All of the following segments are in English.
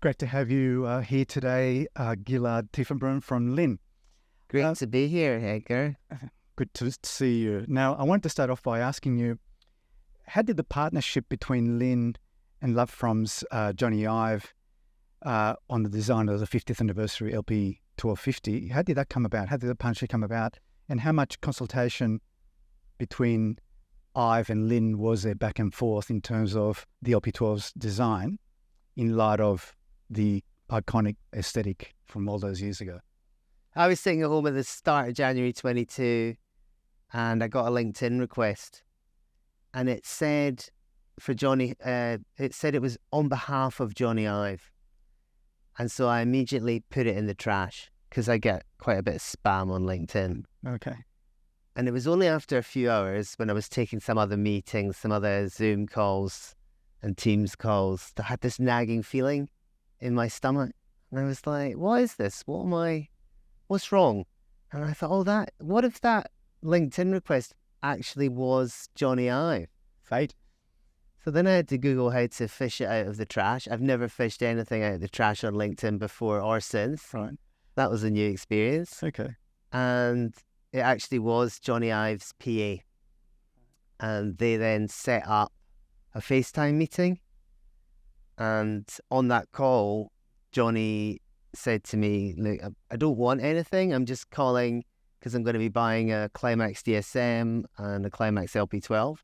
Great to have you here today, Gilad Tiefebrun from Linn. Great to be here, Edgar. Good to see you. Now, I want to start off by asking you, how did the partnership between Linn and Love From's Jony Ive on the design of the 50th anniversary LP12-50, how did that come about? How did the partnership come about? And how much consultation between Ive and Linn was there back and forth in terms of the LP12's design in light of the iconic aesthetic from all those years ago? I was sitting at home at the start of January 22 and I got a LinkedIn request and it said for Jony, it said it was on behalf of Jony Ive. And so I immediately put it in the trash because I get quite a bit of spam on LinkedIn. Okay. And it was only after a few hours when I was taking some other meetings, some other Zoom calls and Teams calls, that I had this nagging feeling in my stomach. And I was like, what is this? What's wrong? And I thought, what if that LinkedIn request actually was Jony Ive? Fate. So then I had to Google how to fish it out of the trash. I've never fished anything out of the trash on LinkedIn before or since. Right. That was a new experience. Okay. And it actually was Jony Ive's PA. And they then set up a FaceTime meeting. And on that call, Jony said to me, look, I don't want anything. I'm just calling because I'm going to be buying a Climax DSM and a Climax LP12.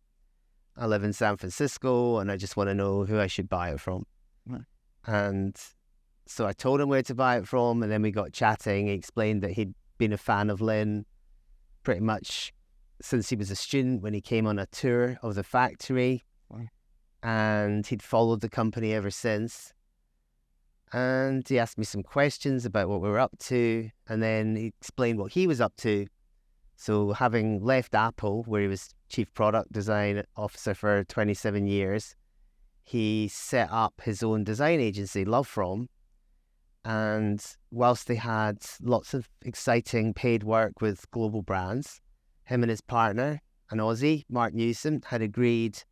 I live in San Francisco and I just want to know who I should buy it from. Right. And so I told him where to buy it from, and then we got chatting. He explained that he'd been a fan of Linn pretty much since he was a student when he came on a tour of the factory. Wow. And he'd followed the company ever since. And he asked me some questions about what we were up to, and then he explained what he was up to. So having left Apple, where he was Chief Product Design Officer for 27 years, he set up his own design agency, Love From. And whilst they had lots of exciting paid work with global brands, him and his partner, an Aussie, Mark Newsom, had agreed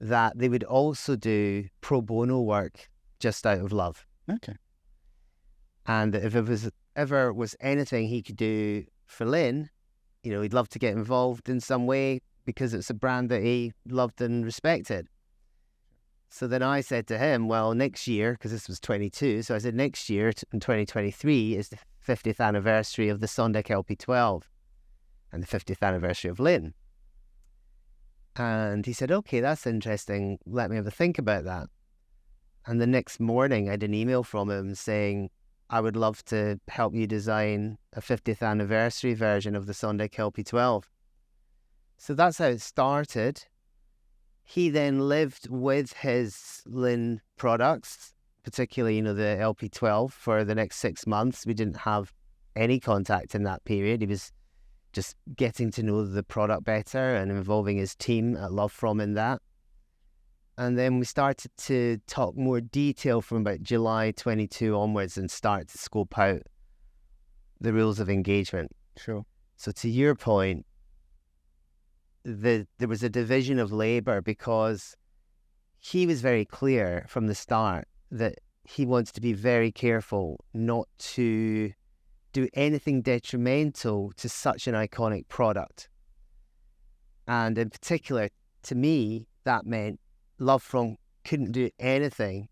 that they would also do pro bono work just out of love. Okay. And if it was ever was anything he could do for Linn, he'd love to get involved in some way because it's a brand that he loved and respected. So then I said to him, well, next year, because this was 22, so I said next year in 2023 is the 50th anniversary of the Sondek LP12 and the 50th anniversary of Linn. And he said, okay, that's interesting. Let me have a think about that. And the next morning, I had an email from him saying, I would love to help you design a 50th anniversary version of the Sondek LP12. So that's how it started. He then lived with his Linn products, particularly, the LP12, for the next 6 months. We didn't have any contact in that period. He was just getting to know the product better and involving his team at Love From in that. And then we started to talk more detail from about July 22 onwards and start to scope out the rules of engagement. Sure. So to your point, there was a division of labour because he was very clear from the start that he wants to be very careful not to do anything detrimental to such an iconic product. And in particular, to me, that meant Love From couldn't do anything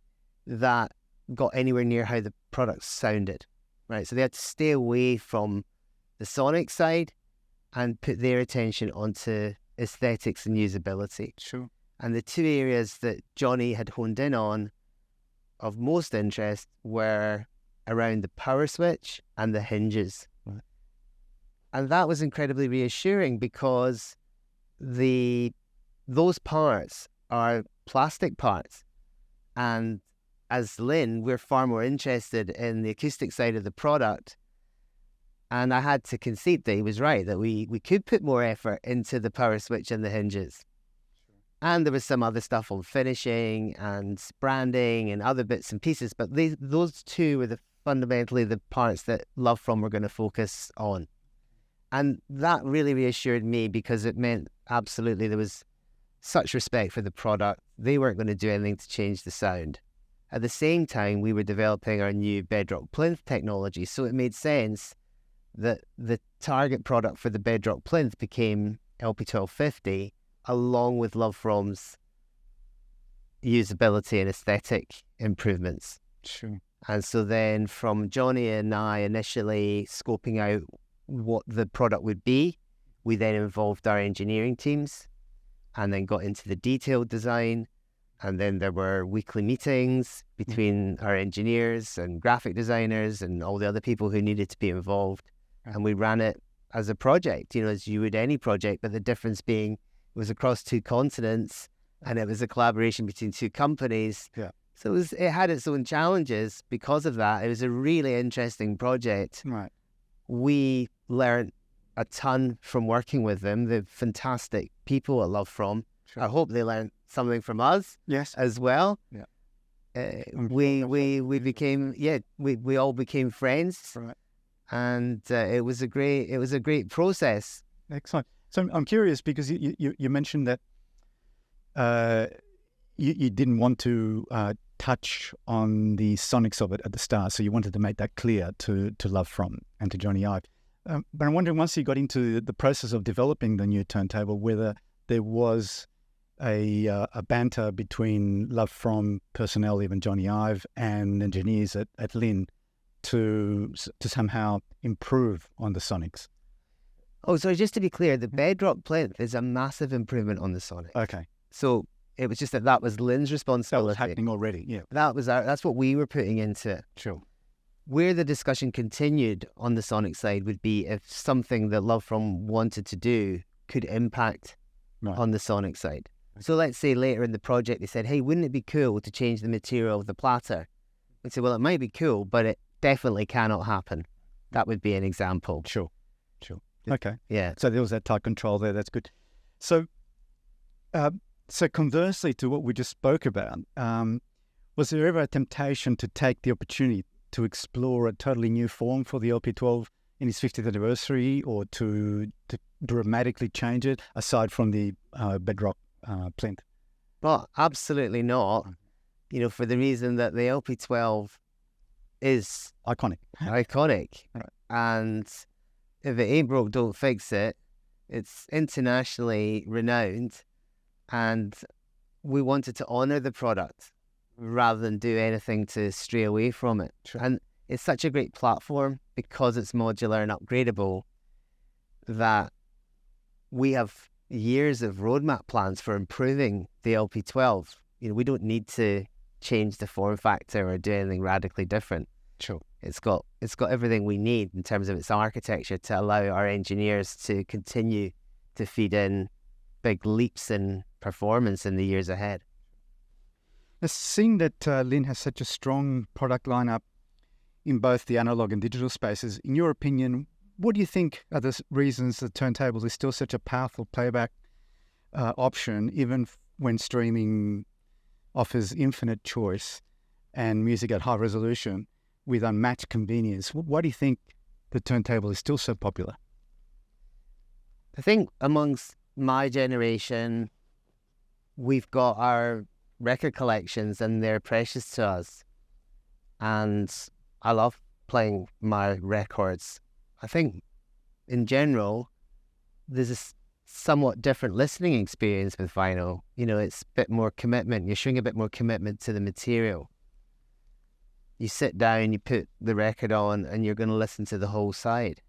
that got anywhere near how the product sounded, right? So they had to stay away from the sonic side and put their attention onto aesthetics and usability. Sure. And the two areas that Jony had honed in on of most interest were around the power switch and the hinges. Right. And that was incredibly reassuring because those parts are plastic parts. And as Linn, we're far more interested in the acoustic side of the product. And I had to concede that he was right, that we could put more effort into the power switch and the hinges. Sure. And there was some other stuff on finishing and branding and other bits and pieces, but those two were fundamentally the parts that Love From were going to focus on. And that really reassured me because it meant absolutely there was such respect for the product. They weren't going to do anything to change the sound. At the same time, we were developing our new Bedrock plinth technology. So it made sense that the target product for the Bedrock plinth became LP12-50, along with Love From's usability and aesthetic improvements. Sure. And so then from Jony and I initially scoping out what the product would be, we then involved our engineering teams and then got into the detailed design. And then there were weekly meetings between our engineers and graphic designers and all the other people who needed to be involved. And we ran it as a project, as you would any project, but the difference being it was across 2 continents and it was a collaboration between 2 companies. Yeah. So it had its own challenges because of that. It was a really interesting project. Right. We learned a ton from working with them. They're fantastic people at Love From. Sure. I hope they learned something from us. Yes. As well. Yeah. We became we all became friends. Right. And it was a great process. Excellent. So I'm curious because you mentioned that you didn't want to touch on the sonics of it at the start, so you wanted to make that clear to Love From and to Jony Ive. But I'm wondering, once you got into the process of developing the new turntable, whether there was a banter between Love From personnel, even Jony Ive, and engineers at Linn to somehow improve on the sonics. Oh, sorry, just to be clear, the Bedrock plinth is a massive improvement on the sonic. Okay. So it was just that was Linn's responsibility. That was happening already, yeah. That's what we were putting into it. Sure. Where the discussion continued on the sonic side would be if something that Love From wanted to do could impact on the sonic side. So let's say later in the project they said, hey, wouldn't it be cool to change the material of the platter? We'd say, well, it might be cool, but it definitely cannot happen. That would be an example. Sure. Okay. Yeah. So there was that tight control there. That's good. So, so conversely to what we just spoke about, was there ever a temptation to take the opportunity to explore a totally new form for the LP12 in its 50th anniversary, or to dramatically change it aside from the Bedrock plinth? Well, absolutely not. For the reason that the LP12 is iconic. Right. And if it ain't broke, don't fix it. It's internationally renowned, and we wanted to honor the product rather than do anything to stray away from it. Sure. And it's such a great platform because it's modular and upgradable that we have years of roadmap plans for improving the LP12. We don't need to change the form factor or do anything radically different. Sure. It's got everything we need in terms of its architecture to allow our engineers to continue to feed in big leaps in performance in the years ahead. Now, seeing that Linn has such a strong product lineup in both the analog and digital spaces, in your opinion, what do you think are the reasons the turntable is still such a powerful playback option, even when streaming offers infinite choice and music at high resolution with unmatched convenience? Why do you think the turntable is still so popular? I think amongst my generation, we've got our record collections and they're precious to us. And I love playing my records. I think in general, there's a somewhat different listening experience with vinyl. It's a bit more commitment. You're showing a bit more commitment to the material. You sit down, you put the record on, and you're going to listen to the whole side.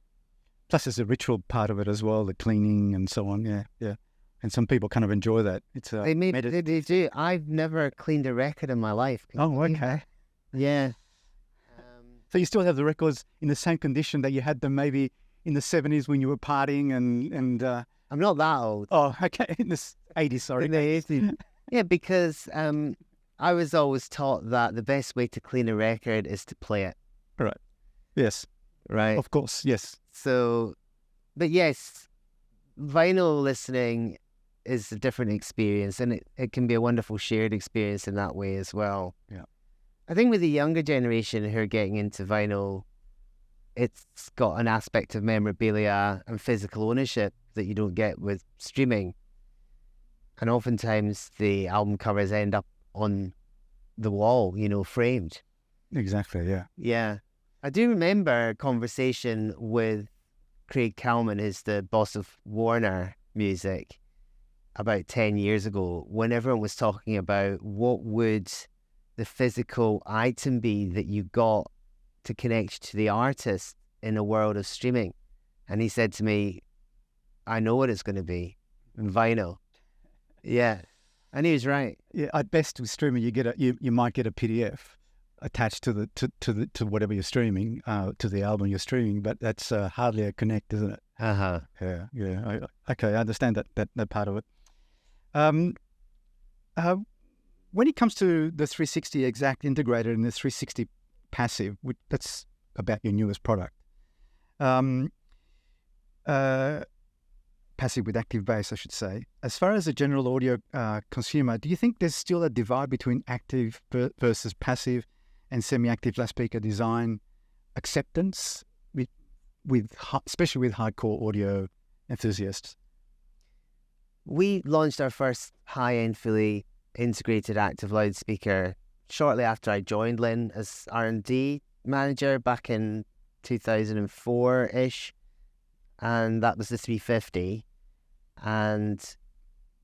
Plus, there's a ritual part of it as well, the cleaning and so on. Yeah. And some people kind of enjoy that. It's they do. I've never cleaned a record in my life. Oh, okay. Yeah. So you still have the records in the same condition that you had them maybe in the 70s when you were partying and I'm not that old. Oh, okay. In the 80s, sorry. In the 80s. Yeah, because I was always taught that the best way to clean a record is to play it. Right. Yes. Right. Of course, yes. So, but yes, vinyl listening is a different experience, and it can be a wonderful shared experience in that way as well. Yeah. I think with the younger generation who are getting into vinyl, it's got an aspect of memorabilia and physical ownership that you don't get with streaming. And oftentimes the album covers end up on the wall, framed. Exactly, yeah. Yeah. I do remember a conversation with Craig Kalman, who's the boss of Warner Music, about 10 years ago, when everyone was talking about what would the physical item be that you got to connect to the artist in a world of streaming. And he said to me, I know what it's going to be. Vinyl. Yeah. And he was right. Yeah, at best with streaming, you might get a PDF attached to whatever you're streaming, to the album you're streaming, but that's hardly a connect, isn't it? Uh-huh. Yeah. Okay, I understand that part of it. When it comes to the 360 exact integrated and the 360 passive, that's about your newest product. Passive with active bass, I should say. As far as a general audio consumer, do you think there's still a divide between active versus passive and semi-active loudspeaker design acceptance, especially with hardcore audio enthusiasts? We launched our first high-end fully integrated active loudspeaker shortly after I joined Linn as R&D manager back in 2004-ish, and that was the 350. And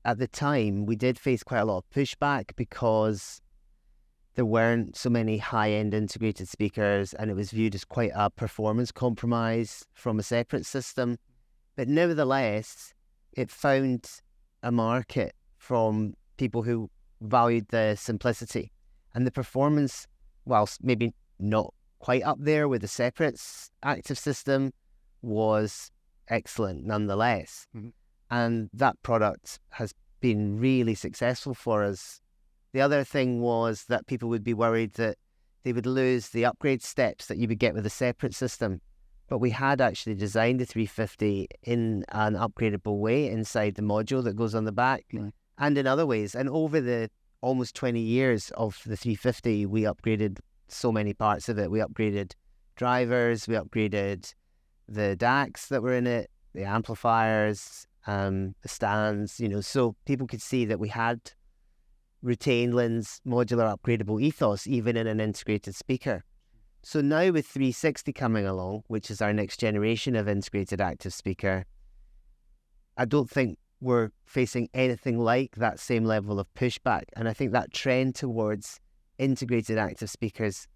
at the time, we did face quite a lot of pushback because there weren't so many high-end integrated speakers, and it was viewed as quite a performance compromise from a separate system. But nevertheless, it found a market from people who valued the simplicity. And the performance, whilst maybe not quite up there with the separate active system, was excellent nonetheless. Mm-hmm. And that product has been really successful for us. The other thing was that people would be worried that they would lose the upgrade steps that you would get with a separate system. But we had actually designed the 350 in an upgradable way inside the module that goes on the back, and in other ways. And over the almost 20 years of the 350, we upgraded so many parts of it. We upgraded drivers, we upgraded the DACs that were in it, the amplifiers, the stands, so people could see that we had retained Linn's modular upgradable ethos even in an integrated speaker. So now with 360 coming along, which is our next generation of integrated active speaker, I don't think we're facing anything like that same level of pushback. And I think that trend towards integrated active speakers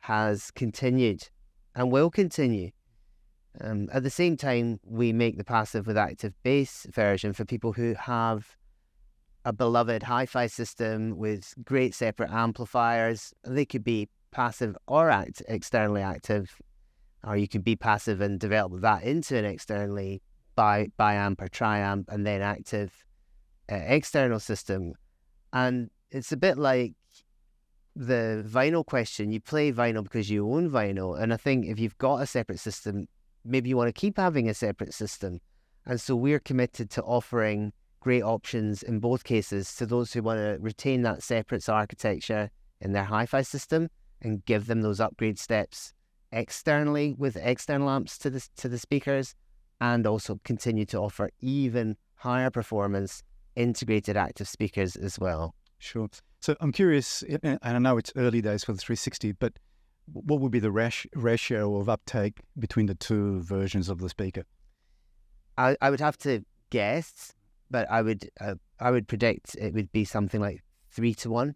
has continued and will continue. At the same time, we make the passive with active bass version for people who have a beloved hi-fi system with great separate amplifiers. They could be passive or externally active, or you can be passive and develop that into an externally bi-amp or tri-amp and then active external system. And it's a bit like the vinyl question. You play vinyl because you own vinyl, and I think if you've got a separate system, maybe you want to keep having a separate system. And so we're committed to offering great options in both cases to those who want to retain that separate architecture in their hi-fi system and give them those upgrade steps externally with external amps to the speakers, and also continue to offer even higher performance integrated active speakers as well. Sure. So I'm curious, and I know it's early days for the 360, but what would be the ratio of uptake between the two versions of the speaker? I would have to guess, but I would predict it would be something like 3-to-1.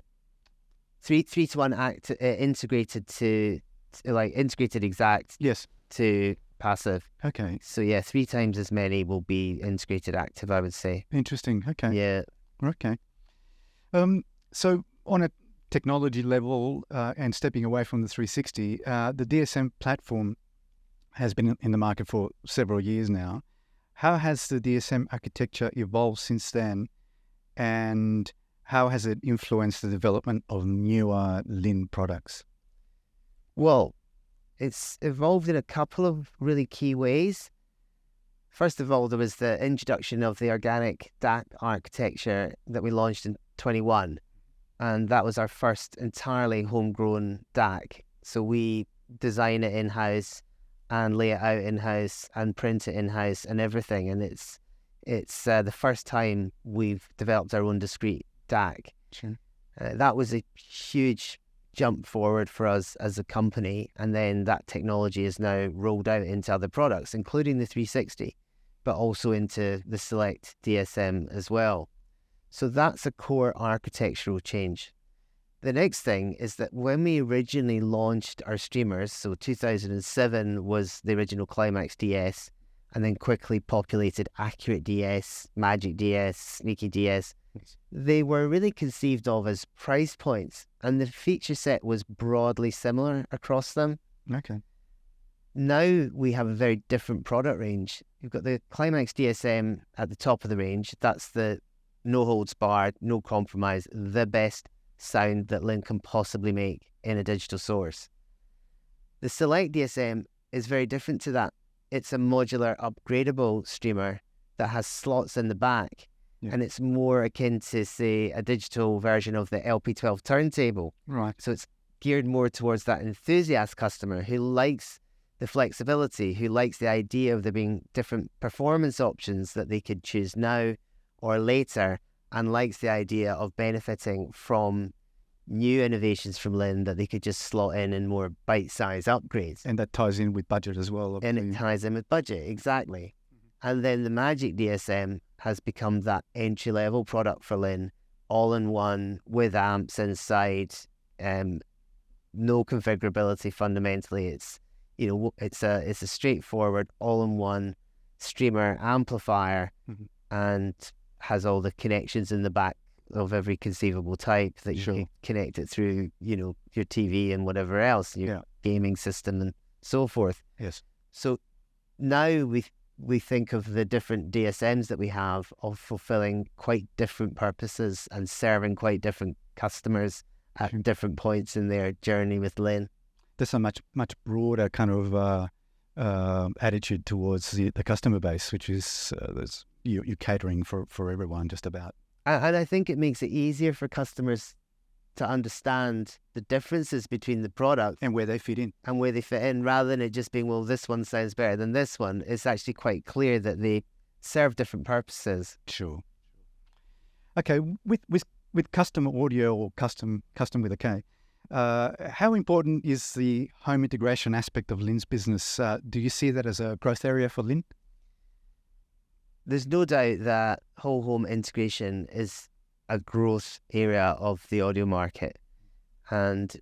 3-to-1 integrated to like integrated exact. Yes. To passive. Okay. So yeah, 3 times as many will be integrated active, I would say. Interesting. Okay. Yeah. Okay. So on a technology level, and stepping away from the 360, the DSM platform has been in the market for several years now. How has the DSM architecture evolved since then, and how has it influenced the development of newer Linn products? Well, it's evolved in a couple of really key ways. First of all, there was the introduction of the organic DAC architecture that we launched in 21. And that was our first entirely homegrown DAC. So we design it in-house and lay it out in-house and print it in-house and everything. And it's the first time we've developed our own discrete DAC. Sure. That was a huge jump forward for us as a company, and then that technology is now rolled out into other products, including the 360, but also into the Select DSM as well. So that's a core architectural change. The next thing is that when we originally launched our streamers, so 2007 was the original Climax DS, and then quickly populated Accurate DS, Magic DS, Sneaky DS, they were really conceived of as price points, and the feature set was broadly similar across them. Okay. Now we have a very different product range. You've got the Climax DSM at the top of the range. That's the no holds barred, no compromise, the best sound that Linn can possibly make in a digital source. The Select DSM is very different to that. It's a modular, upgradable streamer that has slots in the back, and it's more akin to, say, a digital version of the LP12 Turntable. Right. So it's geared more towards that enthusiast customer who likes the flexibility, who likes the idea of there being different performance options that they could choose now or later, and likes the idea of benefiting from new innovations from Linn that they could just slot in more bite-sized upgrades. And that ties in with budget as well. And it ties in with budget, exactly. And then the Magic DSM has become that entry-level product for Linn, all-in-one, with amps inside, no configurability fundamentally. It's a straightforward all-in-one streamer amplifier, and has all the connections in the back of every conceivable type that you can connect it through, your TV and whatever else, your gaming system and so forth. Yes. So now we think of the different DSMs that we have of fulfilling quite different purposes and serving quite different customers at different points in their journey with Linn. There's a much broader kind of attitude towards the customer base, which is you're catering for everyone just about. And I think it makes it easier for customers to understand the differences between the product and where they fit in. Rather than it just being, well, this one sounds better than this one. It's actually quite clear that they serve different purposes. Sure. Okay, with custom audio, or custom with a K, how important is the home integration aspect of Linn's business? Do you see that as a growth area for Linn? There's no doubt that whole home integration is a growth area of the audio market, and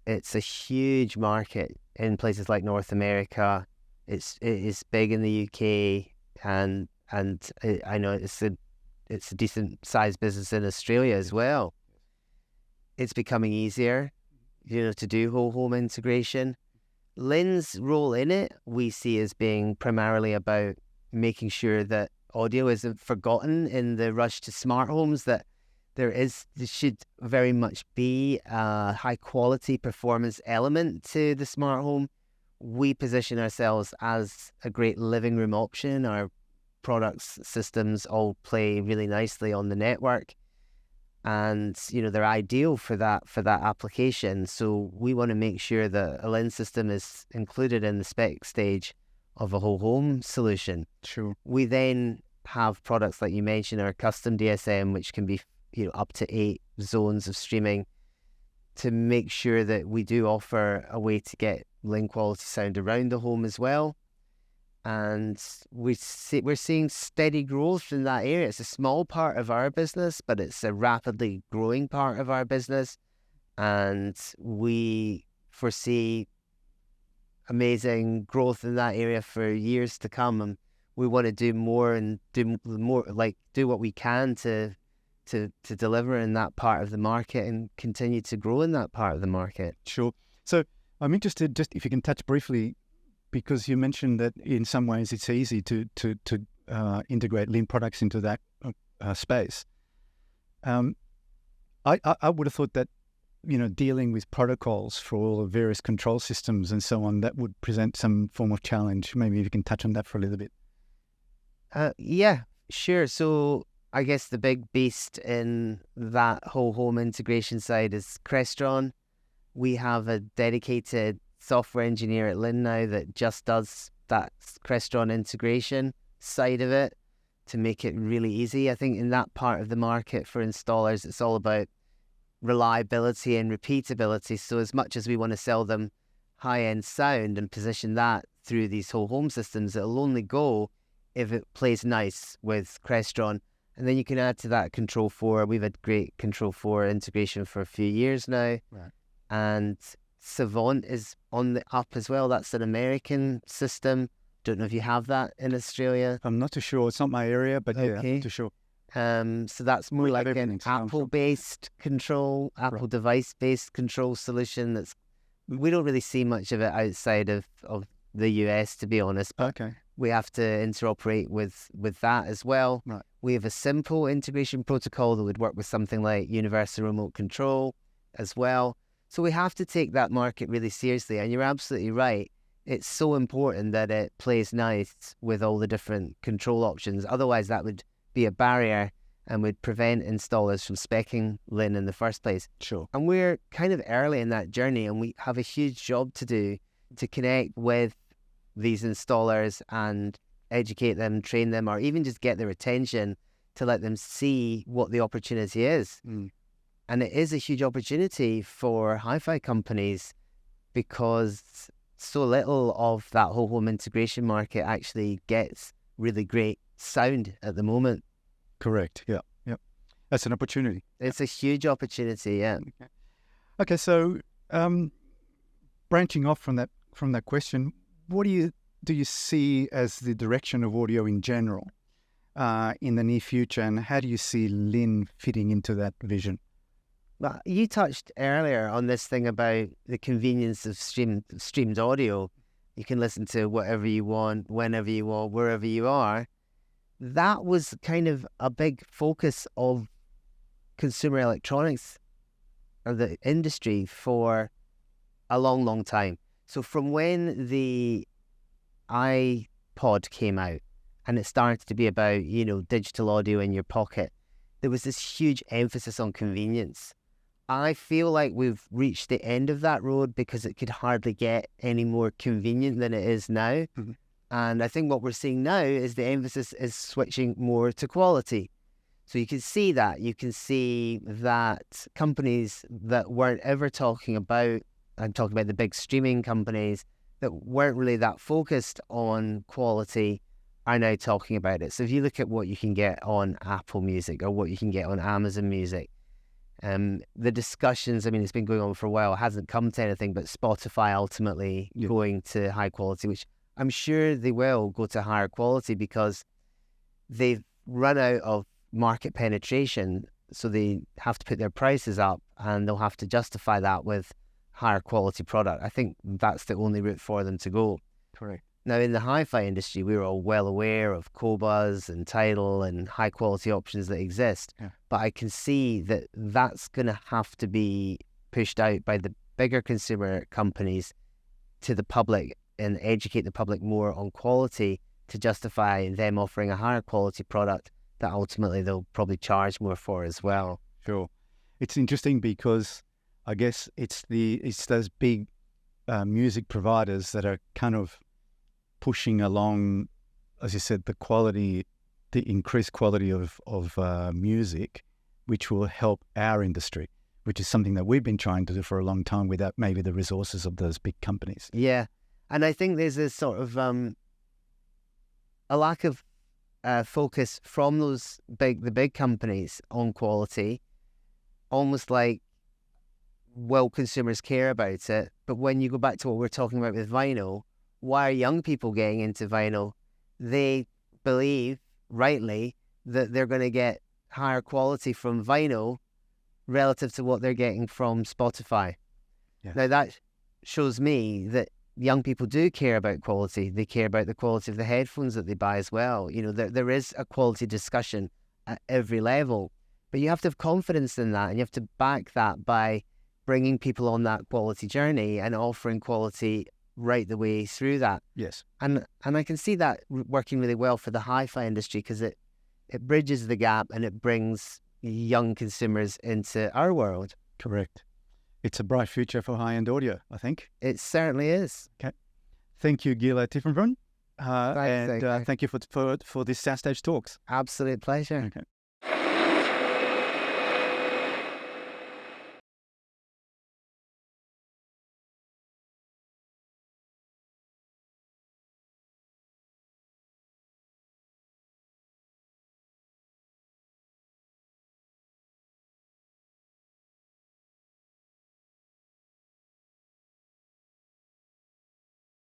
it's a huge market in places like North America. It is big in the UK, and I know it's a decent sized business in Australia as well. It's becoming easier, to do whole home integration. Linn's role in it we see as being primarily about making sure that audio isn't forgotten in the rush to smart homes, that there should very much be a high quality performance element to the smart home. We position ourselves as a great living room option. Our products, systems all play really nicely on the network, and they're ideal for that application. So we want to make sure that a Linn system is included in the spec stage of a whole home solution. Sure. We then have products like you mentioned, our custom DSM, which can be up to 8 zones of streaming, to make sure that we do offer a way to get Linn quality sound around the home as well. And we're seeing steady growth in that area. It's a small part of our business, but it's a rapidly growing part of our business, and we foresee amazing growth in that area for years to come. And we want to do more and do what we can to deliver in that part of the market and continue to grow in that part of the market. Sure. So I'm interested, just if you can touch briefly, because you mentioned that in some ways it's easy to integrate Linn products into that space. I would have thought that dealing with protocols for all the various control systems and so on, that would present some form of challenge. Maybe if you can touch on that for a little bit. Yeah, sure. So I guess the big beast in that whole home integration side is Crestron. We have a dedicated software engineer at Linn now that just does that Crestron integration side of it to make it really easy. I think in that part of the market for installers, it's all about reliability and repeatability. So as much as we want to sell them high-end sound and position that through these whole home systems, it'll only go if it plays nice with Crestron. And then you can add to that Control 4. We've had great Control 4 integration for a few years now. Right. And Savant is on the up as well. That's an American system. Don't know if you have that in Australia. I'm not too sure. It's not my area, but yeah, Okay. not too sure. So that's more like an everything to come from. Apple-based control, Apple device-based control solution. We don't really see much of it outside of the US, to be honest. But Okay. we have to interoperate with that as well. Right. We have a simple integration protocol that would work with something like universal remote control as well. So we have to take that market really seriously. And you're absolutely right. It's so important that it plays nice with all the different control options. Otherwise, that would be a barrier and would prevent installers from speccing Linn in the first place. Sure. And we're kind of early in that journey, and we have a huge job to do to connect with these installers and educate them, train them, or even just get their attention to let them see what the opportunity is. And it is a huge opportunity for hi-fi companies because so little of that whole home integration market actually gets really great sound at the moment. Correct. Yeah. Yep. That's an opportunity. It's a huge opportunity, yeah. Okay. So, branching off from that question, what do you see as the direction of audio in general in the near future, and how do you see Linn fitting into that vision? Well, you touched earlier on this thing about the convenience of streamed audio. You can listen to whatever you want, whenever you want, wherever you are. That was kind of a big focus of consumer electronics or the industry for a long, long time. So from when the iPod came out and it started to be about, digital audio in your pocket, there was this huge emphasis on convenience. I feel like we've reached the end of that road because it could hardly get any more convenient than it is now. Mm-hmm. And I think what we're seeing now is the emphasis is switching more to quality. So you can see that. You can see that companies that weren't ever talking about, I'm talking about the big streaming companies that weren't really that focused on quality, are now talking about it. So if you look at what you can get on Apple Music or what you can get on Amazon Music, the discussions, it's been going on for a while, it hasn't come to anything, but Spotify ultimately going to high quality, which I'm sure they will go to higher quality because they've run out of market penetration. So they have to put their prices up and they'll have to justify that with higher quality product. I think that's the only route for them to go. Correct. Now, in the hi-fi industry, we're all well aware of Qobuz and Tidal and high-quality options that exist. Yeah. But I can see that that's going to have to be pushed out by the bigger consumer companies to the public and educate the public more on quality to justify them offering a higher quality product that ultimately they'll probably charge more for as well. Sure. It's interesting because I guess it's those big music providers that are kind of pushing along, as you said, the increased quality of music, which will help our industry, which is something that we've been trying to do for a long time without maybe the resources of those big companies. Yeah. And I think there's this sort of a lack of focus from the big companies on quality, almost like, well, consumers care about it. But when you go back to what we're talking about with vinyl, why are young people getting into vinyl? They believe, rightly, that they're going to get higher quality from vinyl relative to what they're getting from Spotify. Yeah. Now, that shows me that young people do care about quality. They care about the quality of the headphones that they buy as well. There is a quality discussion at every level, but you have to have confidence in that, and you have to back that by bringing people on that quality journey and offering quality right the way through that. Yes. And I can see that working really well for the hi-fi industry because it bridges the gap and it brings young consumers into our world. Correct. It's a bright future for high-end audio, I think. It certainly is. Okay. Thank you, Gilad Tiefebrun. Thank you Thank you for this Soundstage Talks. Absolute pleasure. Okay.